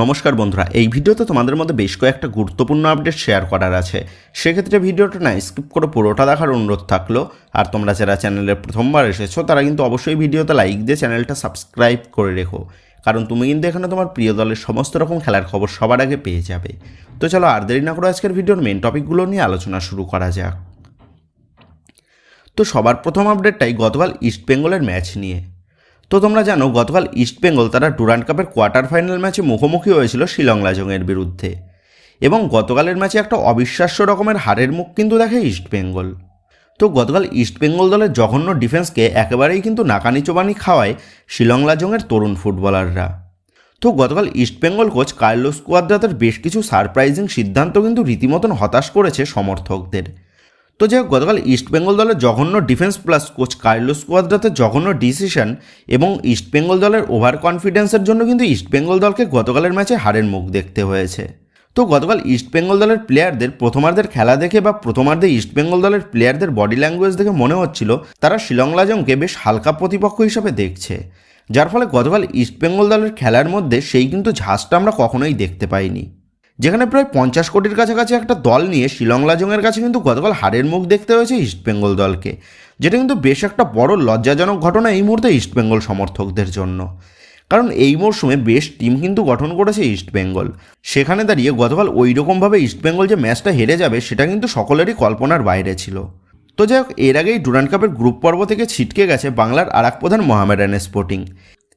নমস্কার বন্ধুরা, এই ভিডিওতে তোমাদের মধ্যে বেশ কয়েকটা গুরুত্বপূর্ণ আপডেট শেয়ার করার আছে। সেক্ষেত্রে ভিডিওটা না স্কিপ করে পুরোটা দেখার অনুরোধ থাকলো। আর তোমরা যারা চ্যানেলে প্রথমবার এসেছো তারা কিন্তু অবশ্যই ভিডিওতে লাইক দিয়ে চ্যানেলটা সাবস্ক্রাইব করে রেখো, কারণ তুমি কিন্তু এখানে তোমার প্রিয় দলের সমস্ত রকম খেলার খবর সবার আগে পেয়ে যাবে। তো চলো আর দেরি না করে আজকের ভিডিওর মেন টপিকগুলো নিয়ে আলোচনা শুরু করা যাক। তো সবার প্রথম আপডেটটাই গতকাল ইস্টবেঙ্গলের ম্যাচ নিয়ে। তো তোমরা জানো গতকাল ইস্টবেঙ্গল তারা ডুরান্ড কাপের কোয়ার্টার ফাইনাল ম্যাচে মুখোমুখি হয়েছিল শিলং লাজংয়ের বিরুদ্ধে, এবং গতকালের ম্যাচে একটা অবিশ্বাস্য রকমের হারের মুখ কিন্তু দেখে ইস্টবেঙ্গল। তো গতকাল ইস্টবেঙ্গল দলের জঘন্য ডিফেন্সকে একেবারেই কিন্তু নাকানি চোবানি খাওয়ায় শিলং লাজংয়ের তরুণ ফুটবলাররা। তো গতকাল ইস্টবেঙ্গল কোচ কার্লোস কুয়াদ্রাতের বেশ কিছু সারপ্রাইজিং সিদ্ধান্ত কিন্তু রীতিমতন হতাশ করেছে সমর্থকদের। তো যাই হোক, গতকাল ইস্টবেঙ্গল দলের জঘন্য ডিফেন্স প্লাস কোচ কার্লোস কুয়াদ্রাতের জঘন্য ডিসিশন এবং ইস্টবেঙ্গল দলের ওভার কনফিডেন্সের জন্য কিন্তু ইস্টবেঙ্গল দলকে গতকালের ম্যাচে হারের মুখ দেখতে হয়েছে। তো গতকাল ইস্টবেঙ্গল দলের প্লেয়ারদের প্রথমার্ধের খেলা দেখে বা প্রথমার্ধে ইস্টবেঙ্গল দলের প্লেয়ারদের বডি ল্যাঙ্গুয়েজ দেখে মনে হচ্ছিল তারা শিলং লাজংকে বেশ হালকা প্রতিপক্ষ হিসাবে দেখছে, যার ফলে গতকাল ইস্টবেঙ্গল দলের খেলার মধ্যে সেই কিন্তু ঝাঁজটা আমরা কখনোই দেখতে পাইনি। যেখানে প্রায় 50 কোটির কাছাকাছি একটা দল নিয়ে শিলং লাজংয়ের কাছে কিন্তু গতকাল হারের মুখ দেখতে হয়েছে ইস্টবেঙ্গল দলকে, যেটা কিন্তু বেশ একটা বড় লজ্জাজনক ঘটনা এই মুহূর্তে ইস্টবেঙ্গল সমর্থকদের জন্য। কারণ এই মরশুমে বেশ টিম কিন্তু গঠন করেছে ইস্টবেঙ্গল, সেখানে দাঁড়িয়ে গতকাল ওই রকমভাবে ইস্টবেঙ্গল যে ম্যাচটা হেরে যাবে সেটা কিন্তু সকলেরই কল্পনার বাইরে ছিল। তো যাই হোক, এর আগেই ডুরান্ড কাপের গ্রুপ পর্ব থেকে ছিটকে গেছে বাংলার আরেক প্রধান মোহামেডান স্পোর্টিং,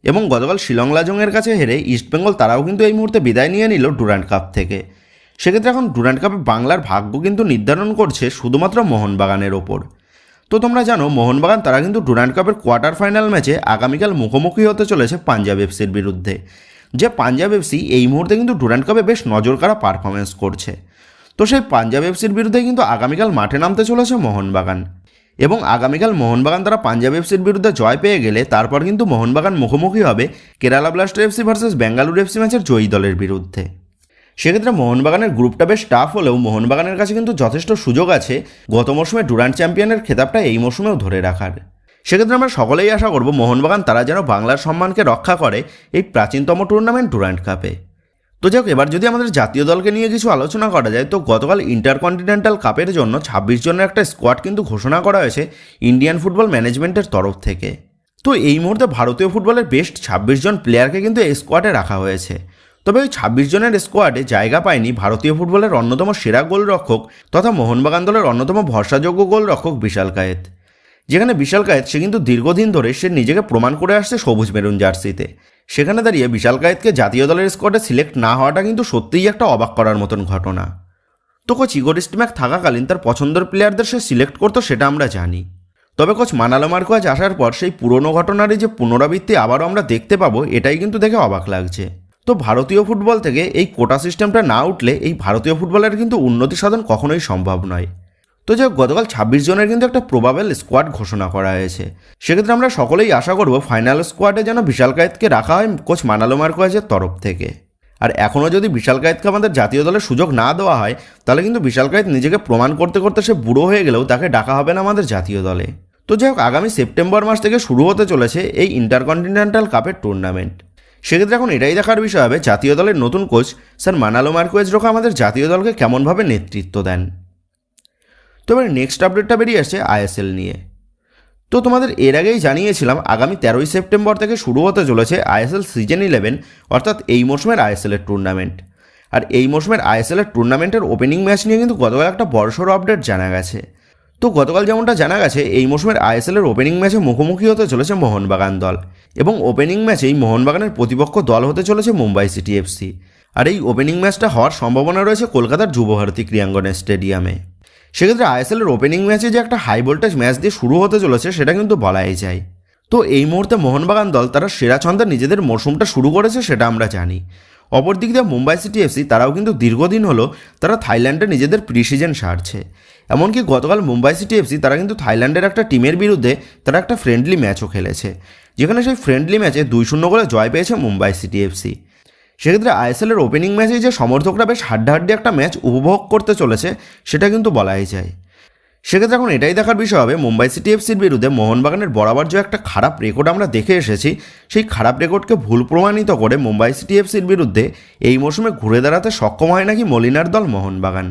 এবং গতকাল শিলং লাজংয়ের কাছে হেরে ইস্টবেঙ্গল তারাও কিন্তু এই মুহূর্তে বিদায় নিয়ে নিল ডুরান্ড কাপ থেকে। সেক্ষেত্রে এখন ডুরান্ড কাপে বাংলার ভাগ্য কিন্তু নির্ধারণ করছে শুধুমাত্র মোহনবাগানের ওপর। তো তোমরা জানো মোহনবাগান তারা কিন্তু ডুরান্ড কাপের কোয়ার্টার ফাইনাল ম্যাচে আগামীকাল মুখোমুখি হতে চলেছে পাঞ্জাব এফসির বিরুদ্ধে, যে পাঞ্জাব এফসি এই মুহূর্তে কিন্তু ডুরান্ড কাপে বেশ নজরকাড়া পারফরমেন্স করছে। তো সেই পাঞ্জাব এফসির বিরুদ্ধে কিন্তু আগামীকাল মাঠে নামতে চলেছে মোহনবাগান, এবং আগামীকাল মোহনবাগান তারা পাঞ্জাব এফসির বিরুদ্ধে জয় পেয়ে গেলে তারপর কিন্তু মোহনবাগান মুখোমুখি হবে Kerala blaster FC versus Bengaluru FC ম্যাচের জয়ী দলের বিরুদ্ধে। সেক্ষেত্রে মোহনবাগানের গ্রুপটা বেশ টাফ হলেও মোহনবাগানের কাছে কিন্তু যথেষ্ট সুযোগ আছে গত মৌসুমে ডুরান্ড চ্যাম্পিয়নের খেতাবটা এই মৌসুমেও ধরে রাখার। সেক্ষেত্রে আমরা সকলেই আশা করব মোহনবাগান তারা যেন বাংলার সম্মানকে রক্ষা করে এই প্রাচীনতম টুর্নামেন্ট ডুরান্ড কাপে। তো যাক, এবার যদি আমাদের জাতীয় দলকে নিয়ে কিছু আলোচনা করা যায়, তো গতকাল ইন্টারকন্টিনেন্টাল কাপের জন্য 26 জনের একটা স্কোয়াড কিন্তু ঘোষণা করা হয়েছে ইন্ডিয়ান ফুটবল ম্যানেজমেন্টের তরফ থেকে। তো এই মুহূর্তে ভারতীয় ফুটবলের বেস্ট 26 জন প্লেয়ারকে কিন্তু এই স্কোয়াডে রাখা হয়েছে। তবে ওই 26 জনের স্কোয়াডে জায়গা পায়নি ভারতীয় ফুটবলের অন্যতম সেরা গোলরক্ষক তথা মোহনবাগান দলের অন্যতম ভরসাযোগ্য গোলরক্ষক বিশাল কায়েত। যেখানে বিশাল কায়েত সে কিন্তু দীর্ঘদিন ধরে সে নিজেকে প্রমাণ করে আসছে সবুজ মেরুন জার্সিতে, সেখানে দাঁড়িয়ে বিশাল কায়েতকে জাতীয় দলের স্কোয়াডে সিলেক্ট না হওয়াটা কিন্তু সত্যিই একটা অবাক করার মতন ঘটনা। তো কোচ ইগোর স্টিম্যাক থাকাকালীন তার পছন্দের প্লেয়ারদের সে সিলেক্ট করতো সেটা আমরা জানি, তবে কোচ মানালো মার্কোয়েজ আসার পর সেই পুরনো ঘটনারই যে পুনরাবৃত্তি আবারও আমরা দেখতে পাবো এটাই কিন্তু দেখে অবাক লাগছে। তো ভারতীয় ফুটবল থেকে এই কোটা সিস্টেমটা না উঠলে এই ভারতীয় ফুটবলের কিন্তু উন্নতি সাধন কখনোই সম্ভব নয়। তো যাই হোক, গতকাল 26 জনের কিন্তু একটা প্রবাবেল স্কোয়াড ঘোষণা করা হয়েছে। সেক্ষেত্রে আমরা সকলেই আশা করব ফাইনাল স্কোয়াডে যেন বিশাল কায়েতকে রাখা হয় কোচ মানালো মার্কোয়েজের তরফ থেকে। আর এখনও যদি বিশাল কায়েতকে আমাদের জাতীয় দলের সুযোগ না দেওয়া হয় তাহলে কিন্তু বিশাল কায়েত নিজেকে প্রমাণ করতে করতে সে বুড়ো হয়ে গেলেও তাকে ডাকা হবে না আমাদের জাতীয় দলে। তো যাই হোক, আগামী সেপ্টেম্বর মাস থেকে শুরু হতে চলেছে এই ইন্টারকন্টিনেন্টাল কাপের টুর্নামেন্ট। সেক্ষেত্রে এখন এটাই দেখার বিষয় হবে জাতীয় দলের নতুন কোচ স্যার মানালো মার্কোয়েজ রোখা আমাদের জাতীয় দলকে কেমনভাবে নেতৃত্ব দেন। তো এবার নেক্সট আপডেটটা বেরিয়ে আসছে আইএসএল নিয়ে। তো তোমাদের এর আগেই জানিয়েছিলাম আগামী 13ই সেপ্টেম্বর থেকে শুরু হতে চলেছে আইএসএল সিজন 11, অর্থাৎ এই মৌসুমের আইএসএলের টুর্নামেন্ট। আর এই মৌসুমের আইএসএলের টুর্নামেন্টের ওপেনিং ম্যাচ নিয়ে কিন্তু গতকাল একটা বড়সড় আপডেট জানা গেছে। তো গতকাল যেমনটা জানা গেছে এই মৌসুমের আইএসএলের ওপেনিং ম্যাচে মুখোমুখি হতে চলেছে মোহনবাগান দল, এবং ওপেনিং ম্যাচেই মোহনবাগানের প্রতিপক্ষ দল হতে চলেছে মুম্বাই সিটি এফসি। আর এই ওপেনিং ম্যাচটা হওয়ার সম্ভাবনা রয়েছে কলকাতার যুবভারতী ক্রীড়াঙ্গনের স্টেডিয়ামে। সেক্ষেত্রে আইএসএলের ওপেনিং ম্যাচে যে একটা হাই ভোল্টেজ ম্যাচ দিয়ে শুরু হতে চলেছে সেটা কিন্তু বলাই যায়। তো এই মুহূর্তে মোহনবাগান দল তারা সেরা ছন্দে নিজেদের মরশুমটা শুরু করেছে সেটা আমরা জানি। অপরদিক দিয়ে মুম্বাই সিটি এফসি তারাও কিন্তু দীর্ঘদিন হলো তারা থাইল্যান্ডে নিজেদের প্রি সিজন সারছে। এমনকি গতকাল মুম্বাই সিটি এফসি তারা কিন্তু থাইল্যান্ডের একটা টিমের বিরুদ্ধে তারা একটা ফ্রেন্ডলি ম্যাচও খেলেছে, যেখানে সেই ফ্রেন্ডলি ম্যাচে 2-0 গোলে জয় পেয়েছে মুম্বাই সিটি এফসি। সেক্ষেত্রে আইএসএলের ওপেনিং ম্যাচে যে সমর্থকরা বেশ হাড্ডাহাড্ডি একটা ম্যাচ উপভোগ করতে চলেছে সেটা কিন্তু বলাই যায়। সেক্ষেত্রে এখন এটাই দেখার বিষয় হবে মুম্বাই সিটি এফসির বিরুদ্ধে মোহনবাগানের বরাবর যে একটা খারাপ রেকর্ড আমরা দেখে এসেছি, সেই খারাপ রেকর্ডকে ভুল প্রমাণিত করে মুম্বাই সিটি এফসির বিরুদ্ধে এই মৌসুমে ঘুরে দাঁড়াতে সক্ষম হয় নাকি মলিনার দল মোহনবাগান।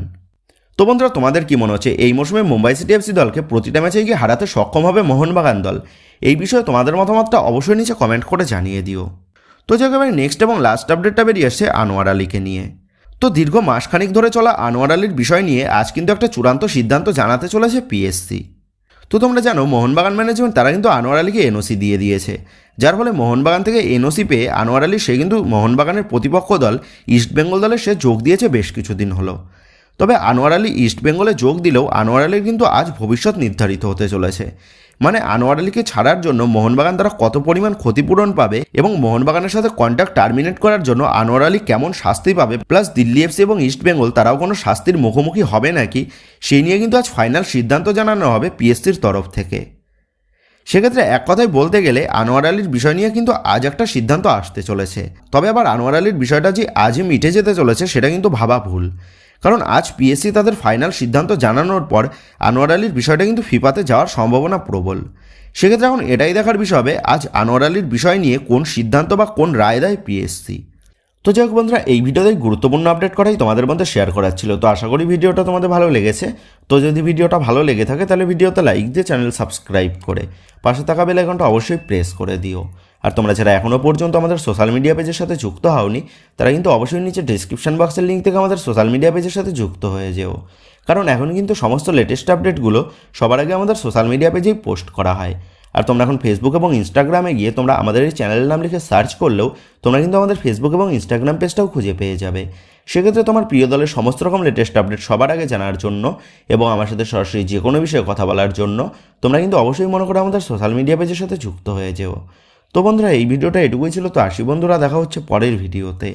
তো বন্ধুরা, তোমাদের কি মনে হচ্ছে এই মৌসুমে মুম্বাই সিটি এফসি দলকে প্রতিটা ম্যাচে গিয়ে হারাতে সক্ষম হবে মোহনবাগান দল? এই বিষয়ে তোমাদের মতামতটা অবশ্যই নিচে কমেন্ট করে জানিয়ে দিও। তো যে একেবারে নেক্সট এবং লাস্ট আপডেটটা বেরিয়ে আসছে আনোয়ার আলীকে নিয়ে। তো দীর্ঘ মাসখানিক ধরে চলা আনোয়ার আলীর বিষয় নিয়ে আজ কিন্তু একটা চূড়ান্ত সিদ্ধান্ত জানাতে চলেছে পিএসসি। তো তোমরা জানো মোহনবাগান ম্যানেজমেন্ট তারা কিন্তু আনোয়ার আলীকে এনওসি দিয়ে দিয়েছে, যার ফলে মোহনবাগান থেকে এনওসি পেয়ে আনোয়ার আলী সে কিন্তু মোহনবাগানের প্রতিপক্ষ দল ইস্টবেঙ্গল দলে সে যোগ দিয়েছে বেশ কিছুদিন হলো। তবে আনোয়ার আলী ইস্টবেঙ্গলে যোগ দিলেও আনোয়ার আলীর কিন্তু আজ ভবিষ্যৎ নির্ধারিত হতে চলেছে। মানে আনোয়ার আলীকে ছাড়ার জন্য মোহনবাগান তারা কত পরিমাণ ক্ষতিপূরণ পাবে এবং মোহনবাগানের সাথে কন্ট্রাক্ট টার্মিনেট করার জন্য আনোয়ার আলী কেমন শাস্তি পাবে, প্লাস দিল্লি এফসি এবং ইস্টবেঙ্গল তারাও কোনো শাস্তির মুখোমুখি হবে নাকি, সেই নিয়ে কিন্তু আজ ফাইনাল সিদ্ধান্ত জানানো হবে পিএসসির তরফ থেকে। সেক্ষেত্রে এক কথায় বলতে গেলে আনোয়ার আলীর বিষয় নিয়ে কিন্তু আজ একটা সিদ্ধান্ত আসতে চলেছে। তবে আবার আনোয়ার আলীর বিষয়টা যে আজই মিটে যেতে চলেছে সেটা কিন্তু ভাবা ভুল, কারণ আজ পিএসসি তাদের ফাইনাল সিদ্ধান্ত জানানোর পর আনোয়ার আলীর বিষয়টা কিন্তু ফিফাতে যাওয়ার সম্ভাবনা প্রবল। সেক্ষেত্রে এখন এটাই দেখার বিষয় হবে আজ আনোয়ার আলীর বিষয় নিয়ে কোন সিদ্ধান্ত বা কোন রায় দেয় পিএসসি। তো যাই হোক বন্ধুরা, এই ভিডিওতে গুরুত্বপূর্ণ আপডেট করাই তোমাদের মধ্যে শেয়ার করার ছিল। তো আশা করি ভিডিওটা তোমাদের ভালো লেগেছে। তো যদি ভিডিওটা ভালো লেগে থাকে তাহলে ভিডিওতে লাইক দিয়ে চ্যানেল সাবস্ক্রাইব করে পাশে থাকা বেল আইকনটা অবশ্যই প্রেস করে দিও। আর তোমরা যারা এখনও পর্যন্ত আমাদের সোশ্যাল মিডিয়া পেজের সাথে যুক্ত হওনি তারা কিন্তু অবশ্যই নিচে ডিসক্রিপশন বক্সের লিঙ্ক থেকে আমাদের সোশ্যাল মিডিয়া পেজের সাথে যুক্ত হয়ে যেও, কারণ এখন কিন্তু সমস্ত লেটেস্ট আপডেটগুলো সবার আগে আমাদের সোশ্যাল মিডিয়া পেজেই পোস্ট করা হয়। আর তোমরা এখন ফেসবুক এবং ইনস্টাগ্রামে গিয়ে তোমরা আমাদের এই চ্যানেলের নাম লিখে সার্চ করলেও তোমরা কিন্তু আমাদের ফেসবুক এবং ইনস্টাগ্রাম পেজটাও খুঁজে পেয়ে যাবে। সেক্ষেত্রে তোমার প্রিয় দলের সমস্ত রকম লেটেস্ট আপডেট সবার আগে জানার জন্য এবং আমার সাথে সরাসরি যে কোনো বিষয়ে কথা বলার জন্য তোমরা কিন্তু অবশ্যই মনে করে আমাদের সোশ্যাল মিডিয়া পেজের সাথে যুক্ত হয়ে যেও। তো বন্ধুরা, এই ভিডিওটা এটুকুই ছিল। তো আসি বন্ধুরা, দেখা হচ্ছে পরের ভিডিওতে।